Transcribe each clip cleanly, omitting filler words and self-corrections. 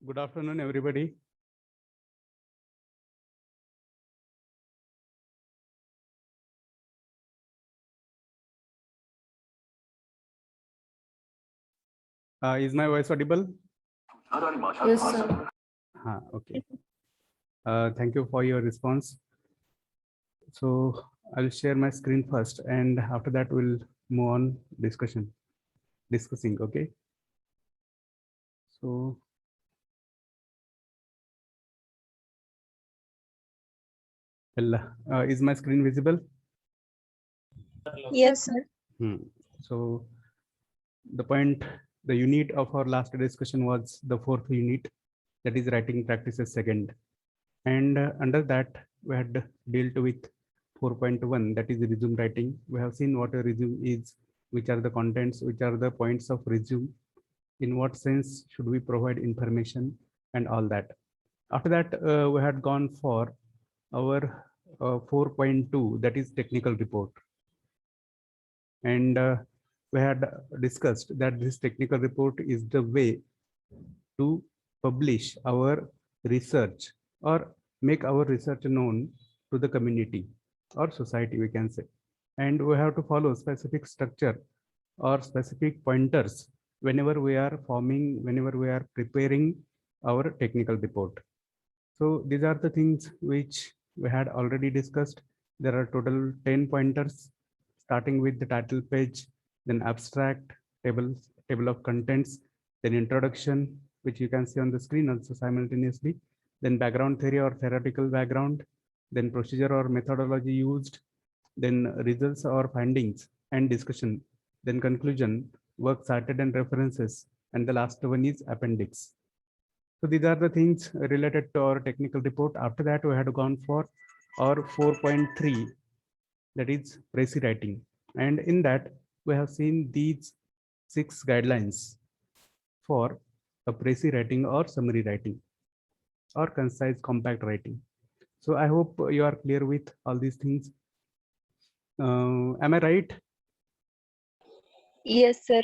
Good afternoon, everybody. Is my voice audible? Yes, sir. Okay. Thank you for your response. So I'll share my screen first, and after that we'll move on discussing. Okay. So is my screen visible? Yes, sir. So the unit of our last discussion was the fourth unit, that is writing practices second. And under that, we had dealt with 4.1, that is resume writing. We have seen what a resume is, which are the contents, which are the points of resume, in what sense should we provide information, and all that. After that, we had gone for our 4.2, that is technical report. And we had discussed that this technical report is the way to publish our research or make our research known to the community or society, we can say. And we have to follow specific structure or specific pointers whenever we are preparing our technical report. So these are the things which we had already discussed. There are total 10 pointers, starting with the title page, then abstract, table of contents, then introduction, which you can see on the screen also simultaneously, then background theory or theoretical background, then procedure or methodology used, then results or findings and discussion, then conclusion, work cited and references, and the last one is appendix. So these are the things related to our technical report. After that, we had gone for our 4.3, that is précis writing. And in that, we have seen these 6 guidelines for a précis writing or summary writing or concise compact writing. So I hope you are clear with all these things. Am I right? Yes, sir.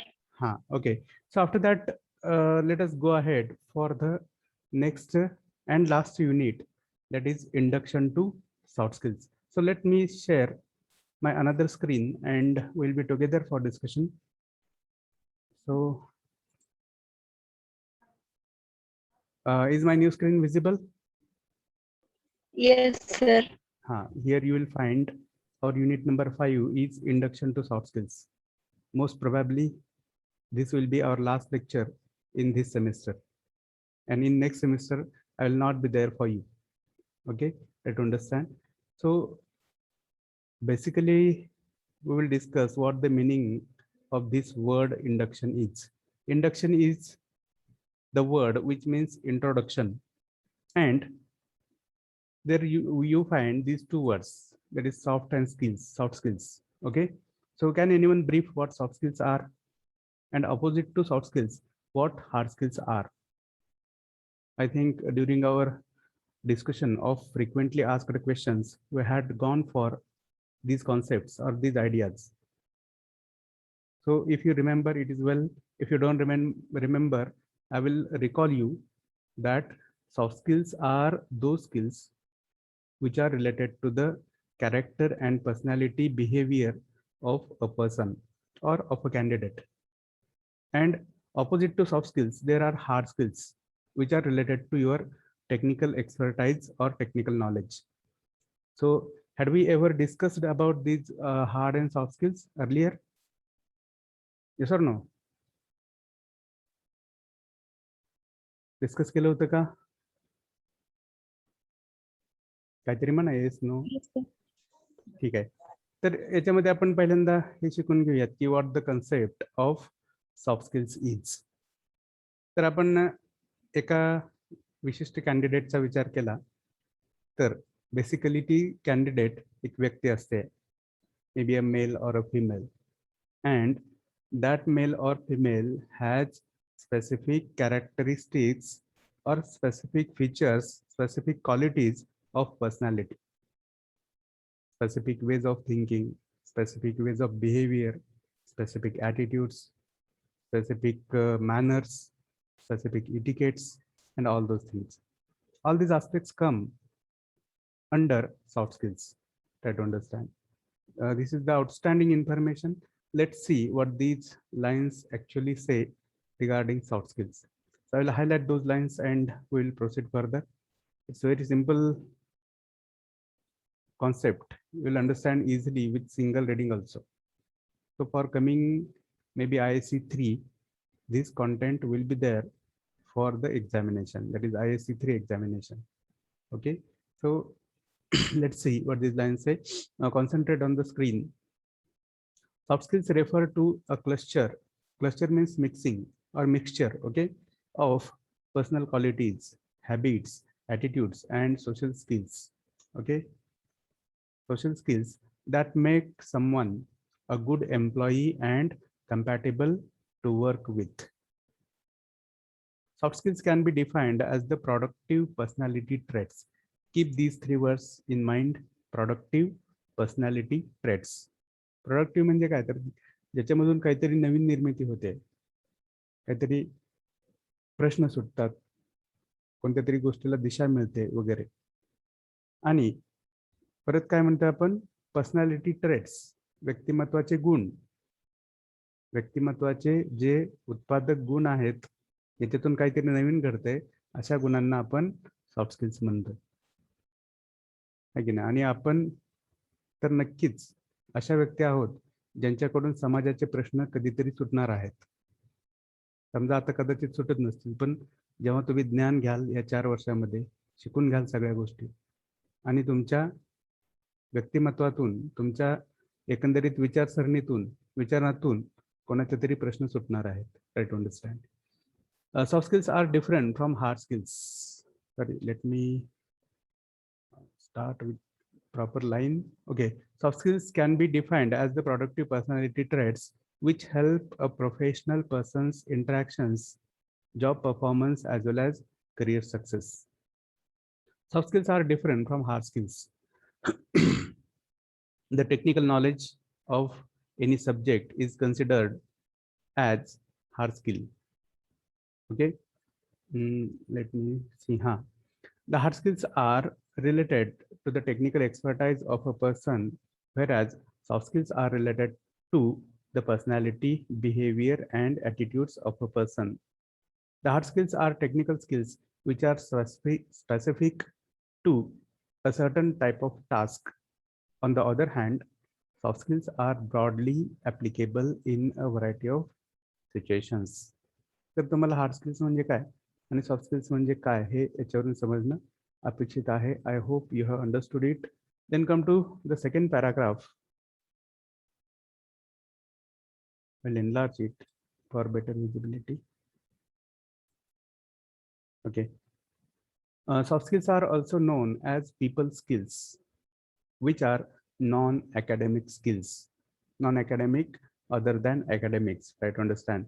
Okay. So after that, let us go ahead for the next and last unit, that is induction to soft skills. So let me share my another screen and we'll be together for discussion. So is my new screen visible? Yes, sir. Here you will find our unit number 5 is induction to soft skills. Most probably this will be our last lecture in this semester, and in next semester I will not be there for you. Okay, try to understand. So basically we will discuss what the meaning of this word induction is. Induction is the word which means introduction, and there you find these two words, that is soft and soft skills. Okay, so can anyone brief what soft skills are, and opposite to soft skills, what hard skills are? I think during our discussion of frequently asked questions, we had gone for these concepts or these ideas. So if you remember, it is well. If you don't remember, I will recall you that soft skills are those skills which are related to the character and personality behavior of a person or of a candidate. And opposite to soft skills, there are hard skills which are related to your technical expertise or technical knowledge. So had we ever discussed about these hard and soft skills earlier? Yes or no? Discuss केलं होतं का? काहीतरी म्हणा, yes no. ठीक आहे. तर याच्यामध्ये आपण पहिल्यांदा हे शिकून घेऊयात की what the concept of soft skills is. तर आपण एका विशिष्ट कॅन्डिडेटचा विचार केला तर बेसिकली ती कॅन्डिडेट एक व्यक्ती असते, मे बी अ मेल और a female, and that male or female has specific characteristics or specific features, specific qualities of personality, specific ways of thinking, specific ways of behavior, specific attitudes, specific manners, specific etiquettes, and all those things. All these aspects come under soft skills. Try to understand. This is the outstanding information. Let's see what these lines actually say regarding soft skills. So I will highlight those lines and we will proceed further. It's very simple concept. You will understand easily with single reading also. So for coming maybe ISC 3, this content will be there for the examination, that is ISC 3 examination. Okay, so let's see what these lines say. Now concentrate on the screen. Soft skills refer to a cluster. Cluster means mixing or mixture, okay, of personal qualities, habits, attitudes, and social skills. Okay, social skills that make someone a good employee and compatible to work with. Soft skills can be defined as the productive personality traits. Keep these three words in mind. Productive personality traits. Productive म्हणजे काय, तर ज्याच्यामधून काहीतरी नवीन निर्मिती होते, काहीतरी प्रश्न सुटतात, कोणत्या तरी गोष्टीला दिशा मिळते वगैरे. आणि परत काय म्हणतो आपण, पर्सनॅलिटी ट्रेट्स, व्यक्तिमत्वाचे गुण. व्यक्तिमत्वाचे जे उत्पादक गुण आहेत, याच्यातून काहीतरी नवीन घडते, अशा गुणांना आपण सॉफ्ट स्किल्स म्हणतो, आहे की नाही. आणि आपण तर नक्कीच अशा व्यक्ती आहोत ज्यांच्याकडून समाजाचे प्रश्न कधीतरी सुटणार आहेत. समजा आता कदाचित सुटत नसतील, पण जेव्हा तुम्ही ज्ञान घ्याल या 4 वर्षामध्ये, शिकून घ्याल सगळ्या गोष्टी, आणि तुमच्या व्यक्तिमत्वातून, तुमच्या एकंदरीत विचारातून कोणाचे तरी प्रश्न सुटणार आहेत. Try to understand. Soft skills are different from hard skills. Sorry, let me start with proper line. Okay, soft skills can be defined as the productive personality traits which help a professional person's interactions, job performance, as well as career success. Soft skills are different from hard skills. The technical knowledge of any subject is considered as hard skill. Okay, let me see. The hard skills are related to the technical expertise of a person, whereas soft skills are related to the personality, behavior, and attitudes of a person. The hard skills are technical skills which are specific to a certain type of task. On the other hand, soft skills are broadly applicable in a variety of situations. तर तुम्हाला hard skills म्हणजे काय आणि soft skills म्हणजे काय हे याच्यावरून समजणं अपेक्षित आहे. I hope you have understood it. Then come to the second paragraph. I will enlarge it for better visibility. Okay. Soft skills are also known as people skills, which are non-academic skills. Non-academic other than academics, try to understand.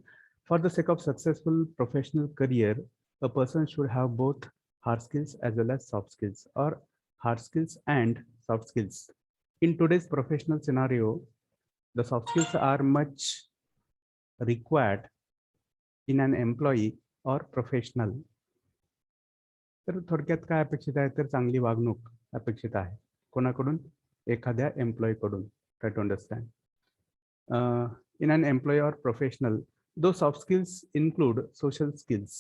For the sake of successful professional career, a person should have both hard skills as well as soft skills, or hard skills and soft skills. In today's professional scenario, the soft skills are much required in an employee or professional. तर थोडक्यात काय अपेक्षित आहे, तर चांगली वागणूक अपेक्षित आहे. कोणाकडून? एखाद्या एम्प्लॉई कडून. Try to understand. In an employee or professional, those soft skills include social skills,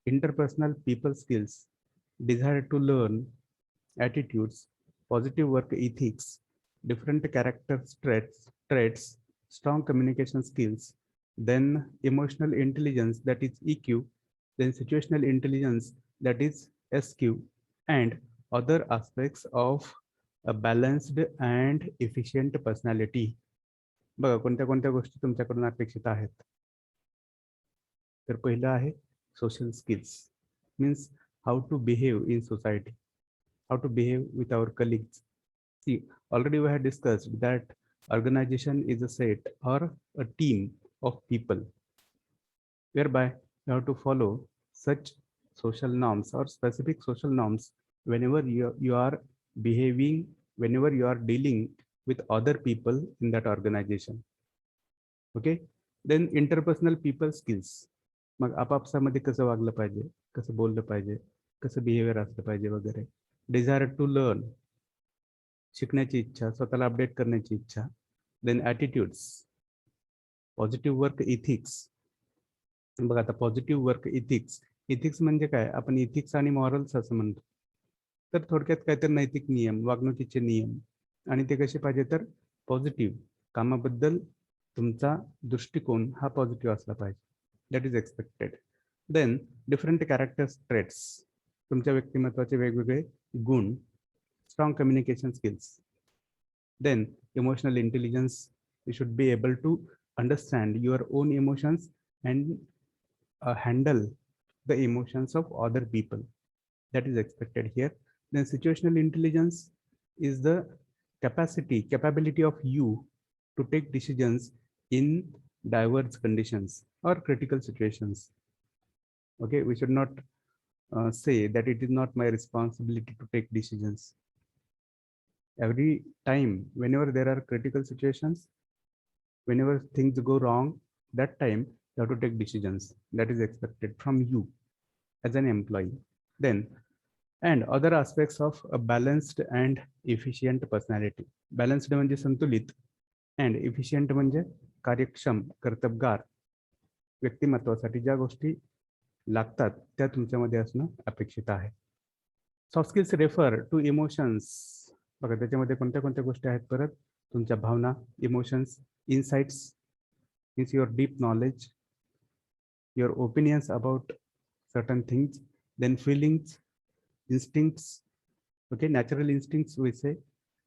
interpersonal people skills, desire to learn, attitudes, positive work ethics, different character traits, strong communication skills, then emotional intelligence, that is EQ, then situational intelligence, that is SQ, and other aspects of a balanced and efficient personality. बघा कोणत्या कोणत्या गोष्टी तुमच्याकडून अपेक्षित आहेत. तर पहिलं आहे social skills. Means how to behave in society, how to behave with our colleagues. See, already we have discussed that organization is a set or a team of people, whereby you have to follow such social norms or specific social norms whenever you are behaving, whenever you are dealing with other people in that organization. Okay, then interpersonal people skills. मग आपापसामध्ये कसं वागलं पाहिजे, कसं बोललं पाहिजे, कसं behaviour असलं पाहिजे वगैरे. डिझायर टू लर्न, शिकण्याची इच्छा, स्वतःला अपडेट करण्याची इच्छा. Then attitudes, positive work ethics. बघा आता पॉझिटिव्ह वर्क इथिक्स, इथिक्स म्हणजे काय, आपण इथिक्स आणि मॉरल्स असं म्हणतो. तर थोडक्यात काय तर नैतिक नियम, वागणुकीचे नियम. आणि ते कसे पाहिजे तर पॉझिटिव्ह, कामाबद्दल तुमचा दृष्टिकोन हा पॉझिटिव्ह असला पाहिजे. That is expected. Then different character traits, तुमच्या व्यक्तिमत्वाचे वेगवेगळे गुण. Strong communication skills. Then emotional intelligence, you should be able to understand your own emotions and handle the emotions of other people. That is expected here. Then situational intelligence is the capability of you to take decisions in diverse conditions or critical situations. Okay, we should not say that it is not my responsibility to take decisions. Every time, whenever there are critical situations, whenever things go wrong, that time you have to take decisions. That is expected from you as an employee. Then, and other aspects of a balanced and efficient personality. Balanced म्हणजे संतुलित, and efficient म्हणजे कार्यक्षम, कर्तबगार. व्यक्तिमत्वासाठी ज्या गोष्टी लागतात त्या तुमच्यामध्ये असणं अपेक्षित आहे. Soft skills refer to emotions. बघा त्याच्यामध्ये कोणत्या कोणत्या गोष्टी आहेत परत, तुमच्या भावना, emotions, insights means your deep knowledge, your opinions about certain things, then feelings, instincts, okay, natural instincts we say,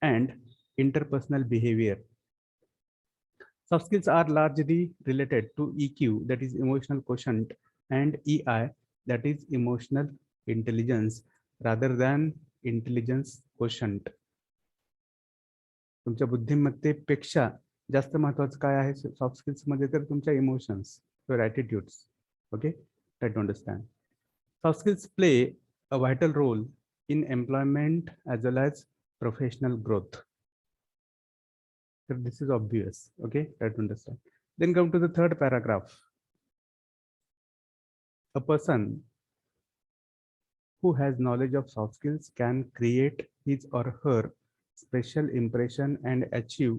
and interpersonal behavior. Soft skills are largely related to EQ, that is emotional quotient, and EI, that is emotional intelligence, rather than intelligence quotient. तुमच्या बुद्धिमत्तेपेक्षा जास्त महत्वाचं काय आहे soft skills मध्ये तर तुमच्या emotions, your attitudes. Okay, try to understand. Soft skills play a vital role in employment as well as professional growth. So this is obvious. Okay, try to understand. Then come to the third paragraph. A person who has knowledge of soft skills can create his or her special impression and achieve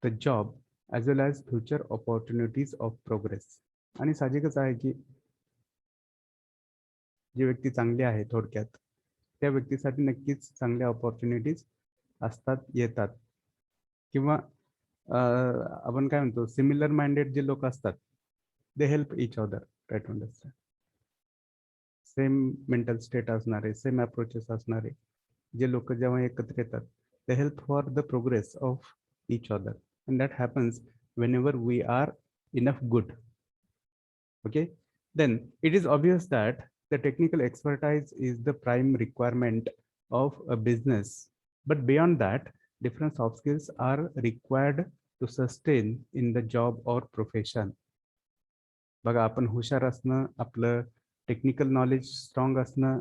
the job as well as future opportunities of progress. आणि साहजिकच आहे की जी व्यक्ती चांगली आहे थोडक्यात त्या व्यक्तीसाठी नक्कीच चांगल्या ऑपॉर्च्युनिटीज असतात, येतात. किंवा आपण काय म्हणतो, सिमिलर माइंडेड जे लोक असतात, they help each other. Try to understand. Same mental state असणारे, सेम अप्रोचेस असणारे जे लोक जेव्हा एकत्र येतात, they help for the progress of each other, and that happens whenever we are enough good. Okay, then it is obvious that the technical expertise is the prime requirement of a business, but beyond that different soft skills are required to sustain in the job or profession. बघा आपण हुशार असणं, आपलं technical knowledge strong असणं,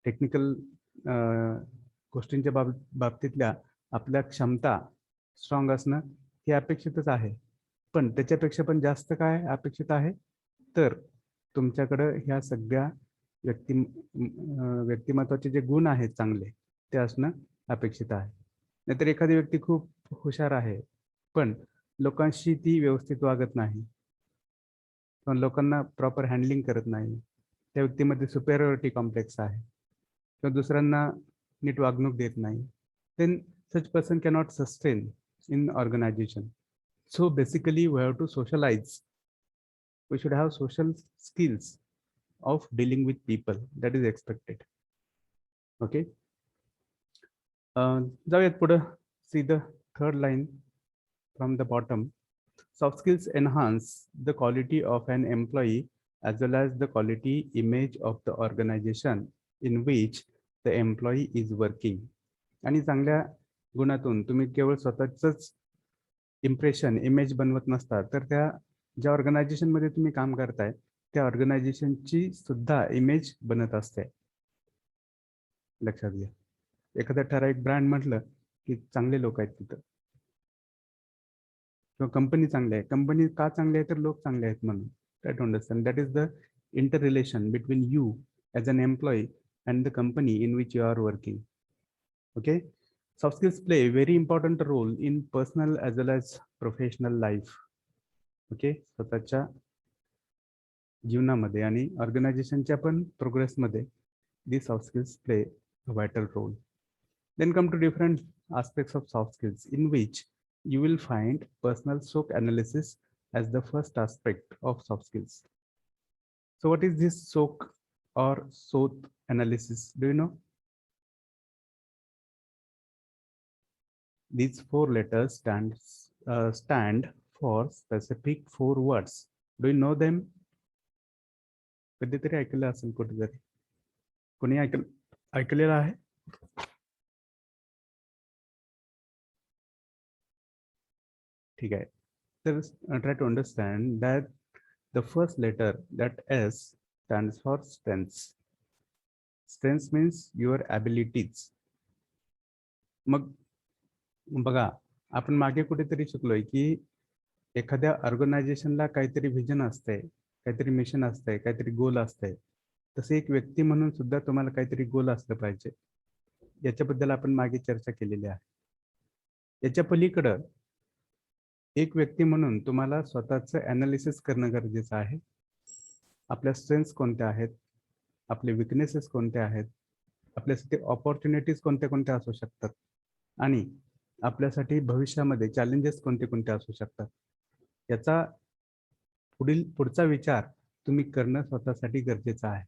technical गोष्टींच्या बाबतीतल्या आपल्या क्षमता strong असणं हे अपेक्षितच आहे. पण त्याच्यापेक्षा पण जास्त काय अपेक्षित आहे तर तुमच्याकडं ह्या सगळ्या व्यक्तिमत्वाचे जे गुण आहेत चांगले ते असणं अपेक्षित आहे. नाहीतर एखादी व्यक्ती खूप हुशार आहे पण लोकांशी ती व्यवस्थित वागत नाही, पण लोकांना प्रॉपर हँडलिंग करत नाही, त्या व्यक्तीमध्ये सुपेरियरिटी कॉम्प्लेक्स आहे किंवा दुसऱ्यांना नीट वागणूक देत नाही, then such person cannot sustain in organization. So basically we have to socialize. We should have social skills of dealing with people. That is expected. Okay, जाऊयात पुढे. See the third line from the bottom. Soft skills enhance the quality of an employee as well as the quality image of the organization in which the employee is working. आणि चांगल्या गुणातून तुम्ही केवळ स्वतःच impression, image बनवत नसता, तर त्या ज्या ऑर्गनायझेशन मध्ये तुम्ही काम करताय त्या ऑर्गनायझेशनची सुद्धा इमेज बनत असते. लक्षात घ्या, एखादा ठराविक ब्रँड म्हटलं की चांगले लोक आहेत तिथं, किंवा कंपनी चांगली आहे. कंपनी का चांगली आहे तर लोक चांगले आहेत म्हणून. Try to understand. That is the interrelation between you as an employee and the company in which you are working. Okay, soft skills play a very important role in personal as well as professional life. Okay, स्वतःच्या जीवनामध्ये आणि ऑर्गनायझेशनच्या पण प्रोग्रेसमध्ये these soft skills play a vital role. Then come to different aspects of soft skills in which you will find personal SWOT analysis as the first aspect of soft skills. So what is this SWOT or SWOT analysis? Do you know? These four letters stand for specific four words. Do you know them? कधीतरी ऐकलं असेल कुठेतरी. कोणी ऐकलेलं आहे? ठीक आहे. तर try to understand that the first letter, that S, stands for strengths. Strengths means your abilities. मग बघा, आपण मागे कुठेतरी शिकलोय की एखाद्या ऑर्गनायझेशनला काहीतरी व्हिजन असते, काहीतरी मिशन असते, काहीतरी गोल असते. तसे एक व्यक्ती म्हणून सुद्धा तुम्हाला काहीतरी गोल असलं पाहिजे. याच्याबद्दल आपण मागे चर्चा केलेली आहे. याच्या पलीकडं एक व्यक्ती म्हणून तुम्हाला स्वतःचं ॲनालिसिस करणं गरजेचं आहे. आपल्या स्ट्रेंथ्स कोणत्या आहेत, आपले विकनेसेस कोणते आहेत, आपल्यासाठी ऑपॉर्च्युनिटीज कोणत्या कोणत्या असू शकतात आणि आपल्यासाठी भविष्यामध्ये चॅलेंजेस कोणते कोणते असू शकतात, याचा पुढचा विचार तुम्ही करणं स्वतःसाठी गरजेचं आहे.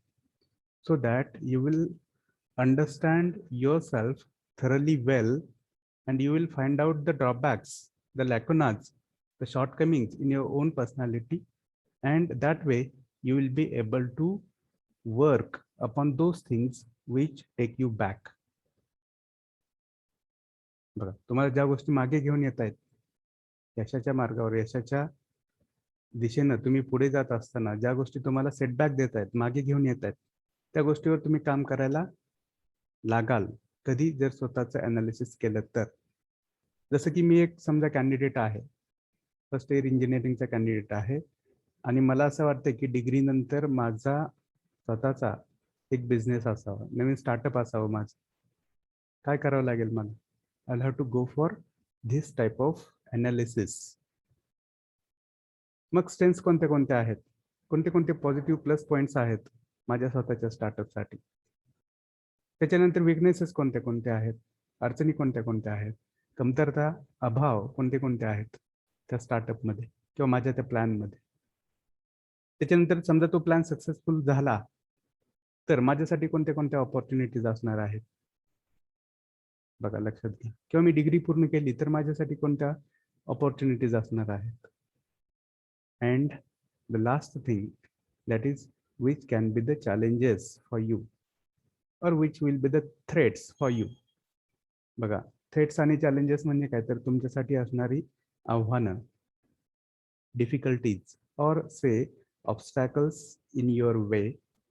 So that you will understand your self thoroughly well and you will find out the drawbacks, the lacunas, the shortcomings in your own personality, and that way you will be able to work upon those things which take you back. बघा, तुम्हाला ज्या गोष्टी मागे घेऊन येत आहेत, यशाच्या मार्गावर, यशाच्या दिशेनं तुम्ही पुढे जात असताना ज्या गोष्टी तुम्हाला सेटबॅक देत आहेत, मागे घेऊन येत आहेत, त्या गोष्टीवर तुम्ही काम करायला लागाल कधी जर स्वतःचं ॲनालिसिस केलं तर. जसं की मी एक समजा कॅन्डिडेट आहे, फर्स्ट इयर इंजिनिअरिंगचा कॅन्डिडेट आहे आणि मला असं वाटतं की डिग्री नंतर माझा स्वतःचा एक बिझनेस असावा, नवीन स्टार्टअप असावं. माझं काय करावं लागेल? मला I have to go for this type of analysis. मग स्ट्रेंथ्स कोणत्या कोणत्या आहेत, कोणते कोणते पॉझिटिव्ह प्लस पॉईंट्स आहेत माझ्या स्वतःच्या स्टार्टअपसाठी. त्याच्यानंतर विकनेसेस कोणत्या कोणत्या आहेत, अडचणी कोणत्या कोणत्या आहेत, कमतरता, अभाव कोणते कोणते आहेत त्या स्टार्टअपमध्ये किंवा माझ्या त्या प्लॅनमध्ये. त्याच्यानंतर समजा तो प्लॅन सक्सेसफुल झाला तर माझ्यासाठी कोणत्या कोणत्या ऑपॉर्च्युनिटीज असणार आहेत, बघा लक्षात घ्या. किंवा मी डिग्री पूर्ण केली तर माझ्यासाठी कोणत्या ऑपॉर्च्युनिटीज असणार आहेत. And the last thing that is which can be the challenges for you or which will be the threats for you. बघा, थ्रेट्स आणि चॅलेंजेस म्हणजे काय, तर तुमच्यासाठी असणारी आव्हानं, difficulties or say obstacles in your way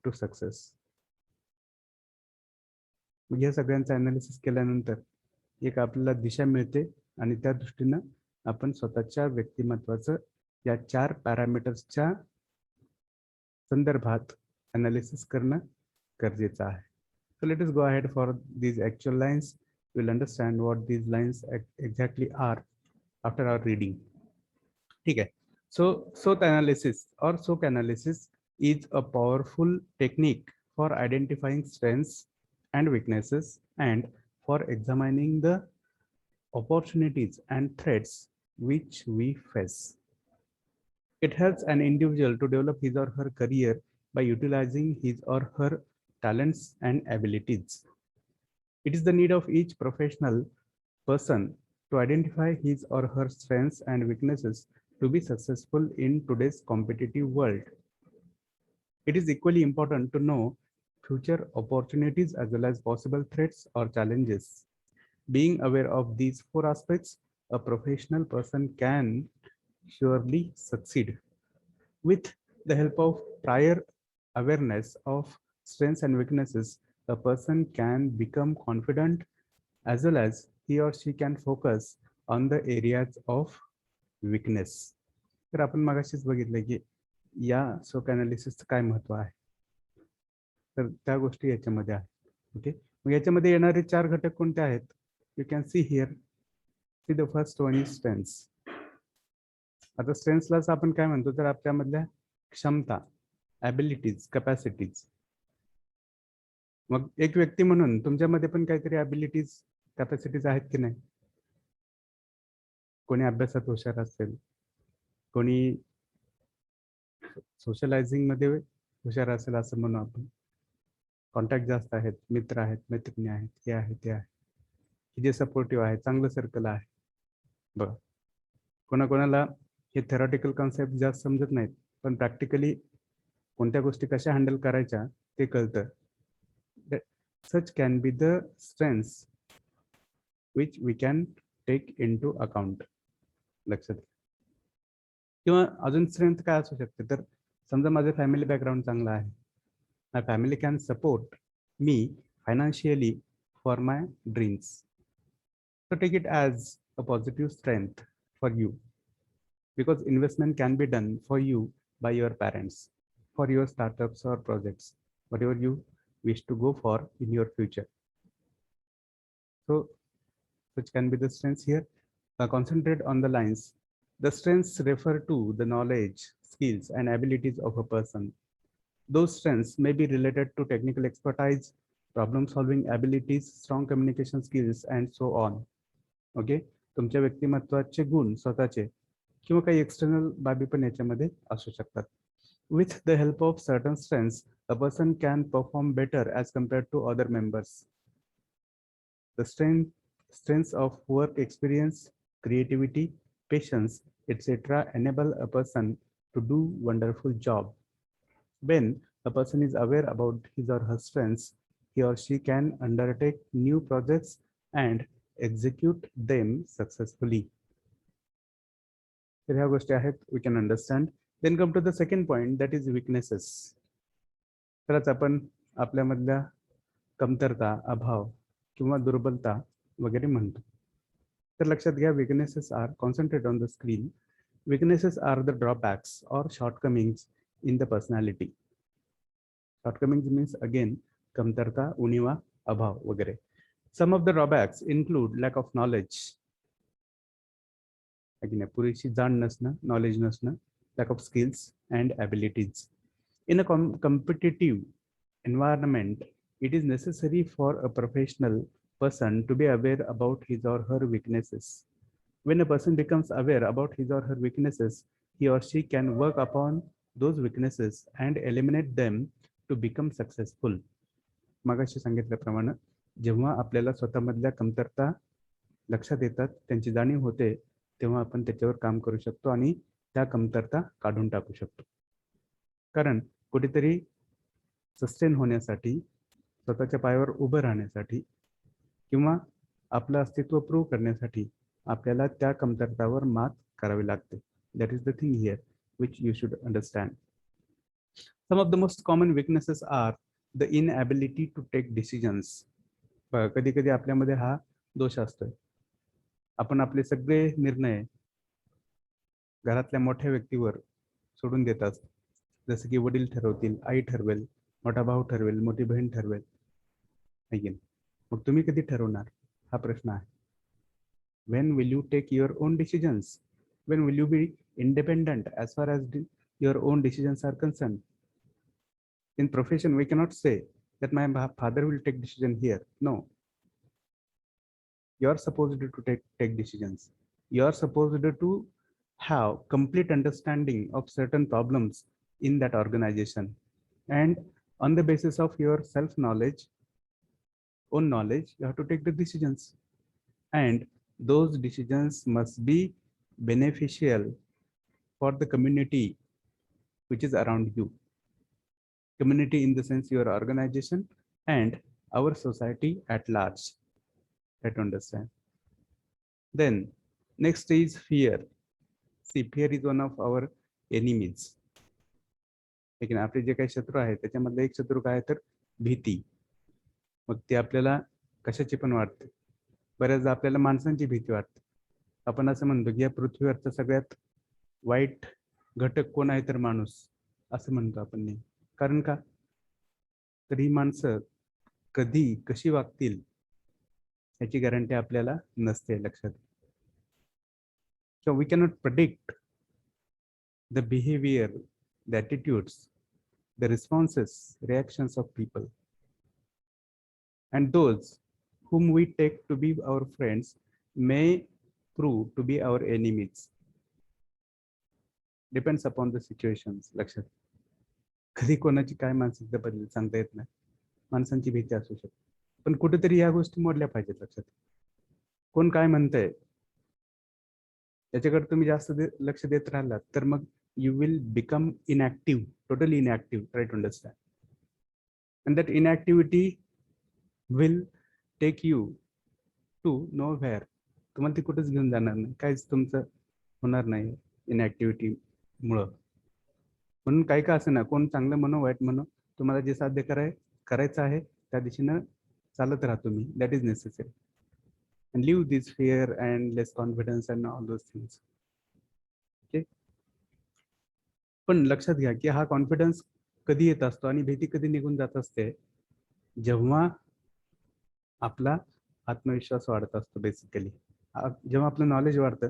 to success. मग या सगळ्यांचं ॲनालिसिस केल्यानंतर एक आपल्याला दिशा मिळते आणि त्या दृष्टीनं आपण स्वतःच्या व्यक्तिमत्वाचं या 4 पॅरामीटर्सच्या संदर्भात ॲनालिसिस करणं गरजेचं आहे. So let us go ahead for these actual lines. We'll understand what these lines exactly are after our reading. ठीक है. So SWOT analysis or SWOT analysis is a powerful technique for identifying strengths and weaknesses and for examining the opportunities and threats which we face. It helps an individual to develop his or her career by utilizing his or her talents and abilities. It is the need of each professional person to identify his or her strengths and weaknesses to be successful in today's competitive world. It is equally important to know future opportunities as well as possible threats or challenges. Being aware of these 4 aspects, a professional person can surely succeed. With the help of prior awareness of strengths and weaknesses, a person can become confident as well as he or she can focus on the areas of weakness. तर आपण मगाशीच बघितलं की या SWOT अनालिसिसचं काय महत्व आहे, तर त्या गोष्टी याच्यामध्ये आहेत. ओके, मग याच्यामध्ये येणारे 4 घटक कोणते आहेत? You can see here. See the first one is strengths. आता स्ट्रेंथ्सलाच आपण काय म्हणतो, तर आपल्यामधल्या क्षमता, ॲबिलिटीज, कॅपॅसिटीज. मग एक व्यक्ती म्हणून तुमच्यामध्ये पण काहीतरी ॲबिलिटीज, कॅपॅसिटीज आहेत की नाही? कोणी अभ्यासात हुशार असेल, कोणी सोशलायझिंग मध्ये हुशार असेल असं म्हणू आपण. कॉन्टॅक्ट जास्त आहेत, मित्र आहेत, मैत्रिणी आहेत, हे आहे ते आहे, हे जे सपोर्टिव्ह आहे, चांगलं सर्कल आहे. बरं, कोणाकोणाला हे थेरॉटिकल कॉन्सेप्ट जास्त समजत नाहीत, पण प्रॅक्टिकली कोणत्या गोष्टी कशा हँडल करायच्या ते कळतं. Such can be the strengths which we can take into account. लक्षात. किंवा अजून स्ट्रेंथ काय असू शकते, तर समजा माझं फॅमिली बॅकग्राऊंड चांगलं आहे. My family can support me financially for my dreams. So take it as a positive strength for you, because investment can be done for you by your parents for your startups or projects, whatever you wish to go for in your future. So which can be the strengths here. Concentrate on the lines. The strengths refer to the knowledge, skills, and abilities of a person. Those strengths may be related to technical expertise, problem solving abilities, strong communication skills, and so on. Okay, तुमच्या व्यक्तिमत्वाचे गुण स्वतःचे किंवा काही external बाबी पण याच्यामध्ये असू शकतात. With the help of certain strengths a person can perform better as compared to other members. The strengths of work experience, creativity, patience, etc. enable a person to do wonderful job. When a person is aware about his or her strengths, he or she can undertake new projects and execute them successfully. तर ह्या गोष्टी आहेत, we can understand. Then come to the second point, that is weaknesses. तरच आपण आपल्यामधल्या कमतरता, अभाव किंवा दुर्बलता वगैरे म्हणतो. तर लक्षात घ्या, weaknesses are, concentrate on the screen. Weaknesses are the drawbacks or shortcomings in the personality. Shortcomings means again कमतरता, उणिवा, अभाव वगैरे. Some of the drawbacks include lack of knowledge. पुरेशी जाण नसणं, नॉलेज नसणं, lack of skills and abilities. In a competitive environment, it is necessary for a professional person to be aware about his or her weaknesses. When a person becomes aware about his or her weaknesses, he or she can work upon those weaknesses and eliminate them to become successful. मगाशी सांगितल्याप्रमाणे जेव्हा आपल्याला स्वतःमधल्या कमतरता लक्षात येतात, त्यांची जाणीव होते, तेव्हा आपण त्याच्यावर काम करू शकतो आणि त्या कमतरता काढून टाकू शकतो. कारण कुठेतरी सस्टेन होण्यासाठी, स्वतःच्या पायावर उभं राहण्यासाठी किंवा आपलं अस्तित्व प्रूव्ह करण्यासाठी आपल्याला त्या कमतरतावर मात करावी लागते. That is the thing here which you should understand. Some of the most common weaknesses are the inability to take decisions. कधी कधी आपल्यामध्ये हा दोष असतोय, आपण आपले सगळे निर्णय घरातल्या मोठ्या व्यक्तीवर सोडून देत असतो. जसं की वडील ठरवतील, आई ठरवेल, मोठा भाऊ ठरवेल, मोठी बहीण ठरवेल. मग तुम्ही कधी ठरवणार हा प्रश्न आहे. when will you take your own decisions? When will you be independent as far as your own decisions are concerned? In profession, we cannot say that my father will take decision here. No, you are supposed to take decisions. You are supposed to have complete understanding of certain problems in that organization, and on the basis of your self knowledge, own knowledge, you have to take the decisions, and those decisions must be beneficial for the community which is around you. Community in the sense your organization and our society at large. Try to understand. Then next is fear. See, fear is one of our enemies. लेकिन आपले जे काही शत्रू आहेत त्याच्यामधला एक शत्रू काय तर भीती. मग ते आपल्याला कशाची पण वाटते. बऱ्याचदा आपल्याला माणसांची भीती वाटते. आपण असं म्हणतो की या पृथ्वीवरचा सगळ्यात वाईट घटक कोण आहे तर माणूस. असं म्हणतो आपण नेहमी. कारण का, तर ही माणसं कधी कशी वागतील याची गॅरंटी आपल्याला नसते. लक्षात. So we cannot predict the behavior, the attitudes, the responses, reactions of people. And those whom we take to be our friends may prove to be our enemies. Depends upon the situations. लक्षात. कधी कोणाची काय मानसिकता बदलेल सांगता येत नाही. माणसांची भीती असू शकते. पण कुठेतरी या गोष्टी मोडल्या पाहिजेत. लक्षात. कोण काय म्हणतंय त्याच्याकडे तुम्ही जास्त लक्ष देत राहिलात तर मग you will become inactive, totally inactive. Try to understand. And that inactivity will take you to nowhere. तुम्हाला ती कुठेच घेऊन जाणार नाही, काहीच तुमचं होणार नाही इनॅक्टिव्हिटी मुळे. म्हणून काही का असं ना, कोण चांगलं म्हणो वाईट म्हणो, तुम्हाला जे साध्य करायचं आहे त्या दिशेनं चालत राहा तुम्ही. That is necessary. And leave this fear and less confidence and all those things. Okay. पण लक्षात घ्या की हा कॉन्फिडन्स कधी येत असतो आणि भीती कधी निघून जात असते, जेव्हा आपला आत्मविश्वास वाढत असतो. बेसिकली जेव्हा आपलं नॉलेज वाढतं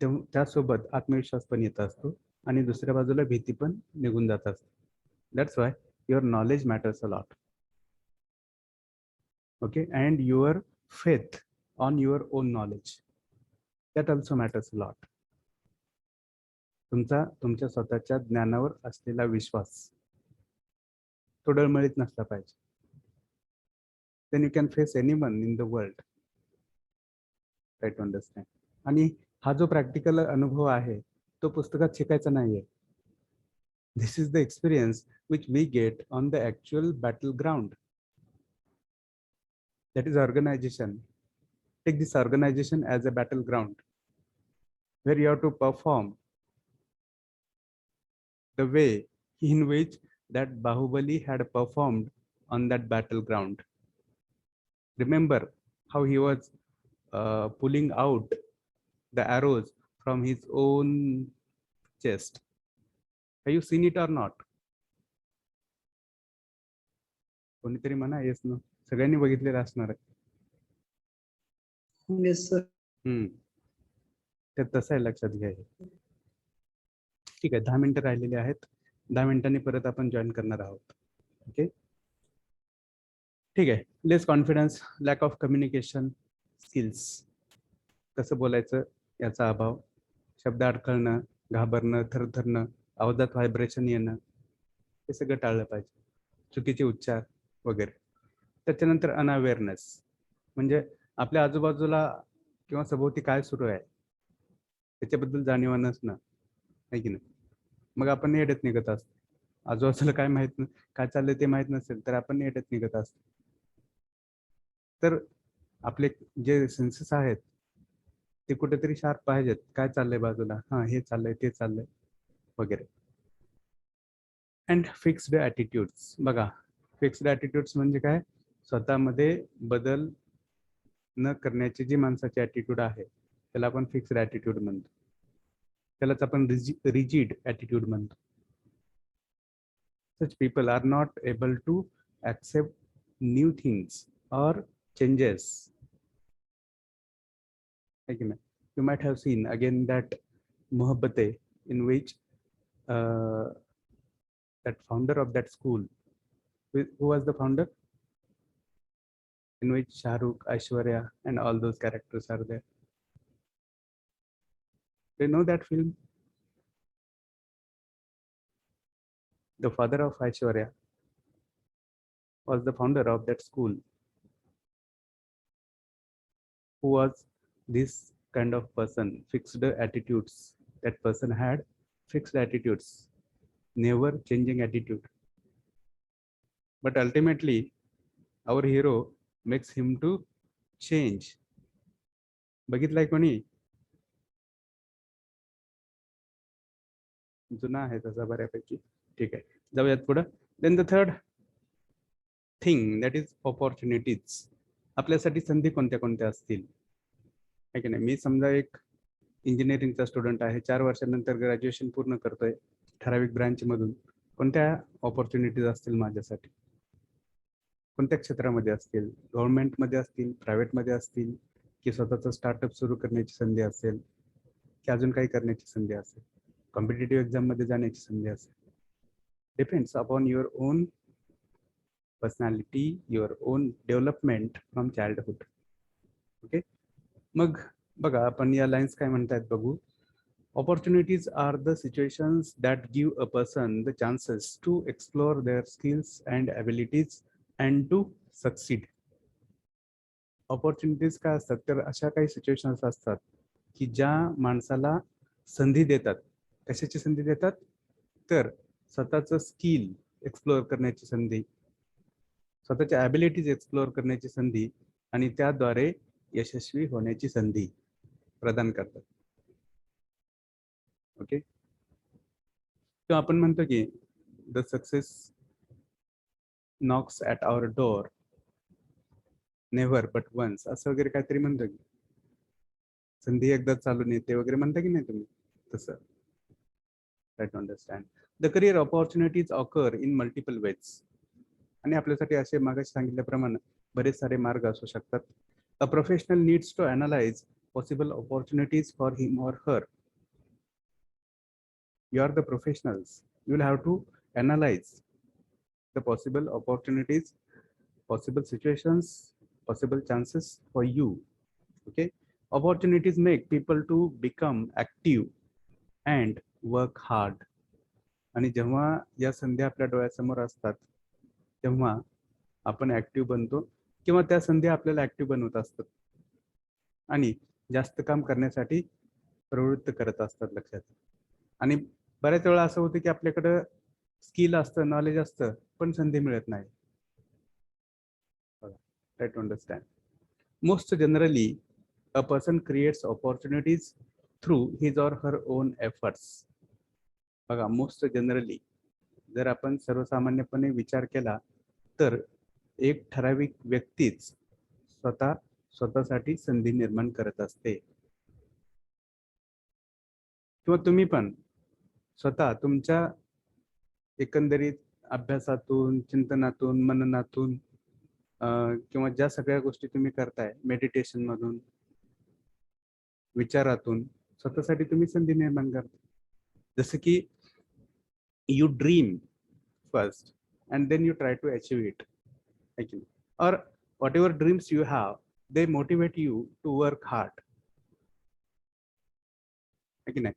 तेव्हा त्यासोबत आत्मविश्वास पण येत असतो आणि दुसऱ्या बाजूला भीती पण निघून जात असते. That's why your knowledge matters a lot. Okay. And your faith on your own knowledge, that also matters a lot. तुमच्या स्वतःच्या ज्ञानावर असलेला विश्वास तो डळमळीत नसला पाहिजे. then you can face anyone in the world. Try to understand. आणि हा जो प्रॅक्टिकल अनुभव आहे तो पुस्तकात शिकायचा नाहीये. This is the experience which we get on the actual battleground. That is organization. Take this organization as a battleground where you have to perform the way in which that Bahubali had performed on that battleground. Remember how he was pulling out the arrows from his own chest. Have you seen it or not? कोणीतरी म्हणा. Yes no. सगळ्यांनी बघितलेलं असणार आहे. Yes sir. तर तसं आहे. लक्षात घ्या. ठीक आहे. 10 मिनिटं राहिलेली आहेत. 10 मिनिटांनी परत आपण जॉईन करणार आहोत. ओके. ठीक आहे. Less confidence, lack of communication skills. कसं बोलायचं याचा अभाव, शब्द अडखळणं, घाबरणं, थरथरणं, आवाजात व्हायब्रेशन येणं, हे सगळं टाळलं पाहिजे. चुकीचे उच्चार वगैरे. त्याच्यानंतर अनअवेअरनेस, म्हणजे आपल्या आजूबाजूला किंवा सभोवती काय सुरू आहे त्याच्याबद्दल जाणीव नसणं, आहे की नाही. मग आपण येड्यात निघत असतो. आजूबाजूला काय माहित नाही, काय चाललंय ते माहित नसेल तर आपण येड्यात निघत असतो. तर आपले जे सेन्सेस आहेत ते कुठेतरी शार्प पाहिजेत. काय चाललंय बाजूला, हा हे चाललंय ते चाललंय वगैरे. And fixed attitudes. बघा, फिक्स्ड ॲटिट्यूड्स म्हणजे काय, स्वतःमध्ये बदल न करण्याची जी माणसाची ॲटिट्यूड आहे त्याला आपण फिक्स्ड ॲटिट्यूड म्हणतो. त्यालाच आपण रिजिड ॲटिट्यूड म्हणतो. Such people are not able to accept new things or changes. Again, you might have seen again that Mohabbatein, in which that founder of that school, who was the founder, in which Shah Rukh, Aishwarya and all those characters are there. Do you know that film? The father of Aishwarya was the founder of that school, who was this kind of person, fixed attitudes. That person had fixed attitudes, never changing attitude. But ultimately, our hero makes him to change. बघितलाय कोणी? जुना आहे तसा बऱ्यापैकी. ठीक आहे, जाऊयात पुढं. Then the third thing, that is opportunities. आपल्यासाठी संधी कोणत्या कोणत्या असतील, आहे की नाही. मी समजा एक इंजिनिअरिंगचा स्टुडंट आहे, 4 वर्षानंतर ग्रॅज्युएशन पूर्ण करतोय ठराविक ब्रँचमधून. कोणत्या ऑपॉर्च्युनिटीज असतील माझ्यासाठी, कोणत्या क्षेत्रामध्ये असतील, गव्हर्नमेंटमध्ये असतील, प्रायव्हेटमध्ये असतील, की स्वतःचं स्टार्टअप सुरू करण्याची संधी असेल, की अजून काही करण्याची संधी असेल, कॉम्पिटेटिव्ह एक्झाममध्ये जाण्याची संधी असेल. Depends upon your own personality, your own development from childhood. Okay, मग बघा आपण या लाईन्स काय म्हणतायत बघू. Opportunities are the situations that give a person the chances to explore their skills and abilities and to succeed. Opportunities काय असतात तर अशा काही सिच्युएशन्स असतात की ज्या माणसाला संधी देतात. कशाची संधी देतात तर स्वतःचं स्किल एक्सप्लोअर करण्याची संधी, स्वतःच्या ॲबिलिटीज एक्सप्लोअर करण्याची संधी आणि त्याद्वारे यशस्वी होण्याची संधी प्रदान करतात. ओके, तर आपण म्हणतो की the success knocks at our door never but once, असं वगैरे काहीतरी म्हणतो की संधी एकदा चालून येते वगैरे म्हणता की नाही तुम्ही तसं. Try to understand the career opportunities occur in multiple ways. आणि आपल्यासाठी असे मागे सांगितल्याप्रमाणे बरेच सारे मार्ग असू शकतात. A professional needs to analyse possible opportunities for him or her. You are the professionals. You will have to analyze the possible opportunities, possible situations, possible chances for you. Okay, opportunities make people to become active and work hard. आणि जेव्हा या संधी आपल्या डोळ्यासमोर असतात तेव्हा आपण active बनतो किंवा त्या संधी आपल्याला ऍक्टिव्ह बनवत असतात आणि जास्त काम करण्यासाठी प्रवृत्त करत असतात. लक्षात. आणि बऱ्याच वेळा असं होतं की आपल्याकडं स्किल असतं, नॉलेज असतं, पण संधी मिळत नाही. Try to understand. Most generally a person creates opportunities through his or her own efforts. बघा, मोस्ट जनरली जर आपण सर्वसामान्यपणे विचार केला तर एक ठराविक व्यक्तीच स्वतःसाठी संधी निर्माण करत असते. किंवा तुम्ही पण स्वतः तुमच्या एकंदरीत अभ्यासातून, चिंतनातून, मननातून किंवा ज्या सगळ्या गोष्टी तुम्ही करताय, मेडिटेशन मधून, विचारातून स्वतःसाठी तुम्ही संधी निर्माण करता. जसं की you dream first and then you try to achieve it, actually, or whatever dreams you have, they motivate you to work hard. है की नाही.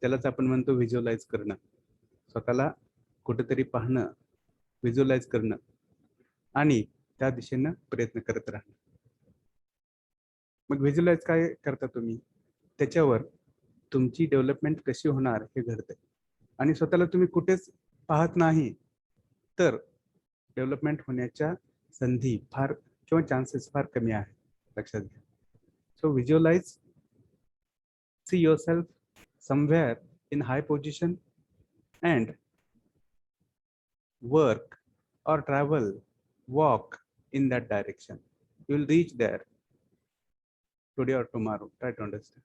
त्यालाच आपण म्हणतो व्हिज्युअलाइज करणं, स्वतःला कुठेतरी पाहणं, व्हिज्युअलाइज करणं आणि त्या दिशेनं प्रयत्न करत राहणं. मग व्हिज्युअलाइज काय करता तुम्ही, त्याच्यावर तुमची डेव्हलपमेंट कशी होणार हे घडते. आणि स्वतःला तुम्ही कुठेच पाहत नाही तर डेव्हलपमेंट होण्याच्या संधी फार किंवा चान्सेस फार कमी आहेत. लक्षात घ्या. So visualise, see yourself somewhere in high position and work or travel, walk in that direction. You will reach there today or tomorrow. Try to understand.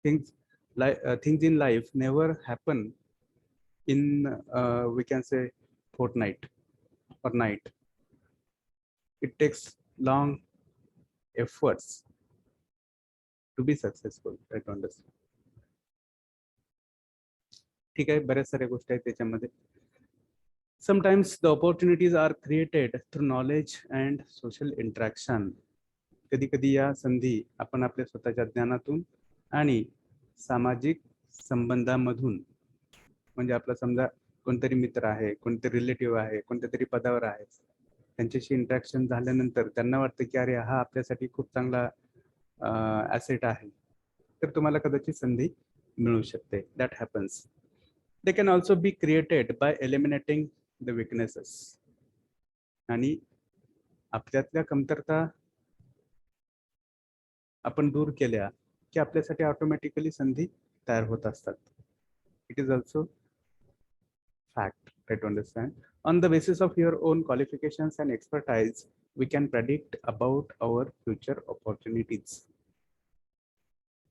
Things in life never happen in we can say fortnight or night. It takes long efforts to be successful. Try to understand. ठीक आहे, बऱ्याच साऱ्या गोष्टी आहेत त्याच्यामध्ये. Sometimes the opportunities are created through knowledge and social interaction. कधी कधी या संधी आपण आपल्या स्वतःच्या ज्ञानातून आणि सामाजिक संबंधामधून, म्हणजे आपला समजा कोणतरी मित्र आहे, कोणतरी रिलेटिव्ह आहे, कोणत्या तरी पदावर आहे, त्यांच्याशी इंटरॅक्शन झाल्यानंतर त्यांना वाटतं की अरे हा आपल्यासाठी खूप चांगला ॲसेट आहे, तर तुम्हाला कदाचित संधी मिळू शकते. That happens. They can also be created by eliminating the weaknesses. आणि आपल्यातल्या कमतरता आपण दूर केल्या की आपल्यासाठी ऑटोमॅटिकली संधी तयार होत असतात. It is also fact. Try to understand. On the basis of your own qualifications and expertise, we can predict about our future opportunities.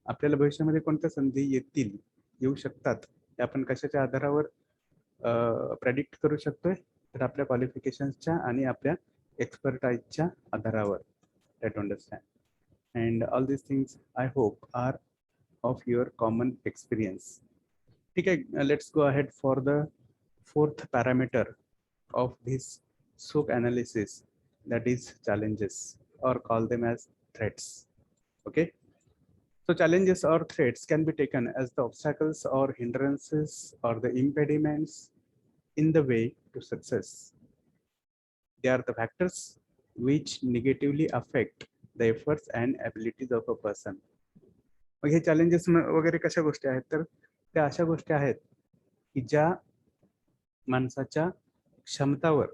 आपल्याला भविष्यामध्ये कोणत्या संधी येऊ शकतात, आपण कशाच्या आधारावर प्रेडिक्ट करू शकतोय तर आपल्या क्वालिफिकेशन्सच्या आणि आपल्या एक्सपर्टाईजच्या आधारावर. That understand. And all this things I hope are of your common experience. ठीक आहे, let's go ahead for the fourth parameter of this SOC analysis, that is challenges, or call them as threats. Okay, so challenges or threats can be taken as the obstacles or hindrances or the impediments in the way to success. They are the factors which negatively affect the efforts and abilities of a person. मग हे challenges वगैरे कशा गोष्टी आहेत, तर त्या अशा गोष्टी आहेत की ज्या माणसाच्या क्षमतावर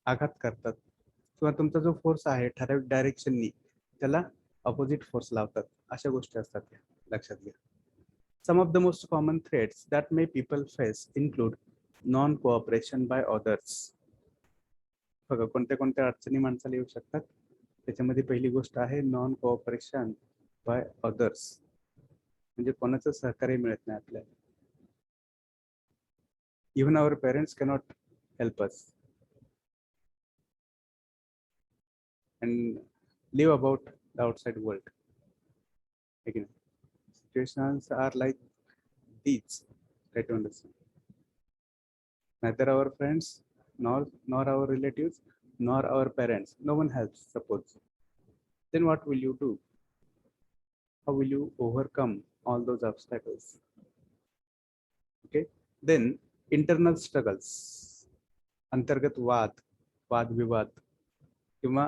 आघात करतात किंवा तुमचा जो फोर्स आहे ठराविक डायरेक्शननी त्याला अपोजिट फोर्स लावतात. अशा गोष्टी असतात त्या लक्षात घ्या. Some of the most common threats that may people face include non cooperation by others. बघा कोणत्या कोणत्या अडचणी माणसाला येऊ शकतात. त्याच्यामध्ये पहिली गोष्ट आहे नॉन कोऑपरेशन बाय अदर्स, म्हणजे कोणाचं सहकार्य मिळत नाही आपल्याला. Even our parents cannot help us and live about the outside world. Again, situations are like these. Try to understand. Neither our friends, nor our relatives, nor our parents. No one helps. Suppose. Then what will you do? How will you overcome all those obstacles? Okay. Then internal struggles. अंतर्गत वाद, वादविवाद किंवा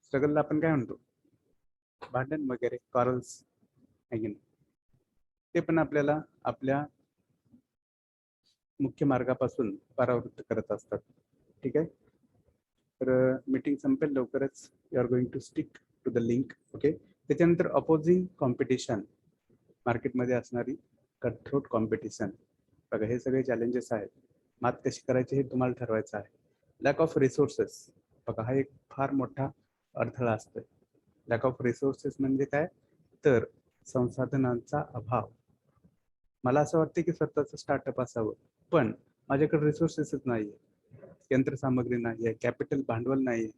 स्ट्रगलला आपण काय म्हणतो, भांडण वगैरे, corals आहे की नाही, ते पण आपल्याला आपल्या मुख्य मार्गापासून परावृत्त करत असतात. ठीक आहे, तर मीटिंग संपेल लवकरच. You are going to stick to the link. Okay. त्याच्यानंतर अपोजिंग कॉम्पिटिशन, मार्केटमध्ये असणारी कटथ्रोट कॉम्पिटिशन. बघा हे सगळे चॅलेंजेस आहेत. मात कशी करायची हे तुम्हाला ठरवायचं आहे. लॅक ऑफ रिसोर्सेस, बघा हा एक फार मोठा अडथळा असतोय. लॅक ऑफ रिसोर्सेस म्हणजे काय, तर संसाधनांचा अभाव. मला असं वाटतं की स्वतःचं स्टार्टअप असावं, पण माझ्याकडे रिसोर्सेसच नाहीये, यंत्रसामग्री नाहीये, कॅपिटल भांडवल नाहीये,